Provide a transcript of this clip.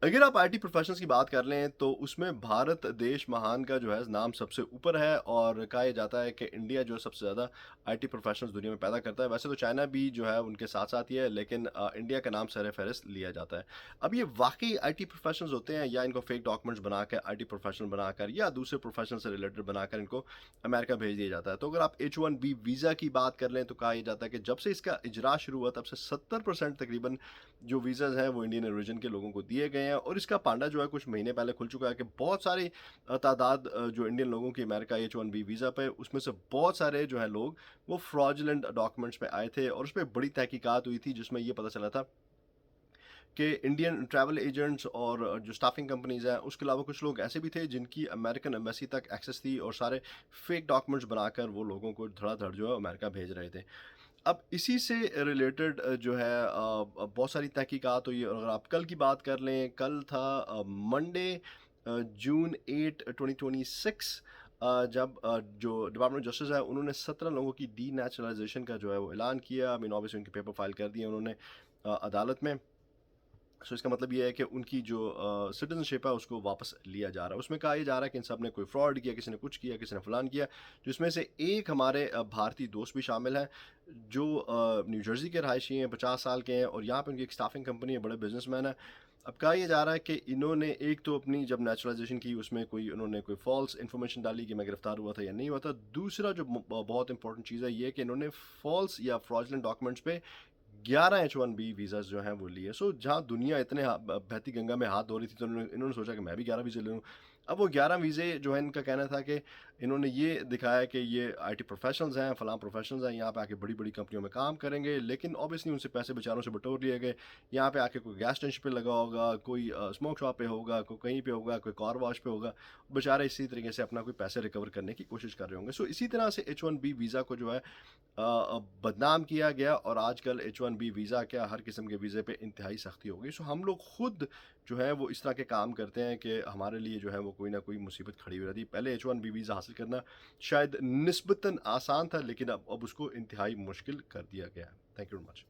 अगर आप IT professionals की बात कर लें तो उसमें भारत देश महान का जो है नाम सबसे ऊपर है और कहा यह जाता है कि इंडिया जो है सबसे ज़्यादा आईटी प्रोफेशनल्स दुनिया में पैदा करता है। वैसे तो चाइना भी जो है उनके साथ साथ ही है, लेकिन इंडिया का नाम सर फहरिस्त लिया जाता है। अब ये वाकई आईटी प्रोफेशनल्स होते हैं या इनको फेक डॉक्यूमेंट्स बनाकर आईटी प्रोफेशनल बनाकर या दूसरे प्रोफेशनल से रिलेटेड बनाकर इनको अमेरिका भेज दिया जाता है। तो अगर आप H1B वीज़ा की बात कर लें तो कहा यह जाता है कि जब से इसका इजरा शुरू हुआ तब से 70% तकरीबन जो वीज़ाज़ हैं वो इंडियन ओरिजिन के लोगों को दिए गए हैं और इसका पांडा जो है कुछ महीने पहले खुल चुका है कि बहुत सारी तादाद जो इंडियन लोगों की अमेरिका H1B वीज़ा पे, उसमें से बहुत सारे जो हैं लोग वो फ्रॉडुलेंट डॉक्यूमेंट्स पे आए थे और उस पे बड़ी तहकीकात हुई थी जिसमें ये पता चला था कि इंडियन ट्रैवल एजेंट्स और जो स्टाफिंग कंपनीज हैं उसके अलावा कुछ लोग ऐसे भी थे जिनकी अमेरिकन एम्बेसी तक एक्सेस थी और सारे फेक डॉक्यूमेंट्स बनाकर वो लोगों को धड़ाधड़ जो है अमेरिका भेज रहे थे। अब इसी से रिलेटेड जो है बहुत सारी तहकीकात हुई और अगर आप कल की बात कर लें, कल था मंडे जून 8 2026 जब जो डिपार्टमेंट ऑफ जस्टिस है उन्होंने 17 लोगों की डीनेचुरलाइजेशन का जो है वो ऐलान किया। आई मीन ऑब्वियसली उनके पेपर फाइल कर दिए उन्होंने अदालत में। सो इसका मतलब ये है कि उनकी जो सिटीजनशिप है उसको वापस लिया जा रहा है। उसमें कहा यह जा रहा है कि इन सब ने कोई फ्रॉड किया, किसी ने कुछ किया, किसी ने फलान किया। जिसमें से एक हमारे भारतीय दोस्त भी शामिल हैं जो न्यू जर्सी के रहायशी हैं, 50 साल के हैं और यहाँ पे उनकी एक स्टाफिंग कंपनी है, बड़े बिजनेसमैन है। अब कहा यह जा रहा है कि इन्होंने एक तो अपनी जब नेचुरलाइजेशन की उसमें कोई उन्होंने कोई फॉल्स इन्फॉर्मेशन डाली कि मैं गिरफ्तार हुआ था या नहीं हुआ था। दूसरा जो बहुत इंपॉर्टेंट चीज़ है ये कि इन्होंने फॉल्स या फ्रॉडुलेंट डॉक्यूमेंट्स पे 11 H1B वीज़ाज़ जो हैं वो लिए। सो जहाँ दुनिया इतने बहती गंगा में हाथ धो रही थी तो इन्होंने इन्होंने सोचा कि मैं भी 11 वीज़े ले लूँ। अब वो 11 वीज़े जो है इनका कहना था कि इन्होंने ये दिखाया कि ये आईटी प्रोफ़ेशनल्स हैं, फलाँ प्रोफ़ेशनल्स हैं, यहाँ पे आके बड़ी-बड़ी कंपनियों में काम करेंगे, लेकिन ऑब्वियसली उनसे पैसे बेचारों से बटोर लिए गए। यहाँ पे आके कोई गैस स्टेशन पे लगा होगा, कोई स्मोक शॉप पे होगा, कोई कहीं पे होगा, कोई कार वॉश पे होगा। बेचारे इसी तरीके से अपना कोई पैसे रिकवर करने की कोशिश कर रहे होंगे। सो इसी तरह से H1B वीज़ा को जो है बदनाम किया गया और आजकल H1B वीज़ा क्या हर किस्म के वीज़े पे इंतहाई सख्ती हो गई। सो हम लोग खुद जो है वो इस तरह के काम करते हैं कि हमारे लिए जो है वो कोई ना कोई मुसीबत खड़ी हुई रहती है। पहले H1B वीज़ा हासिल करना शायद निस्बतन आसान था, लेकिन अब उसको इंतहाई मुश्किल कर दिया गया है। Thank you very much.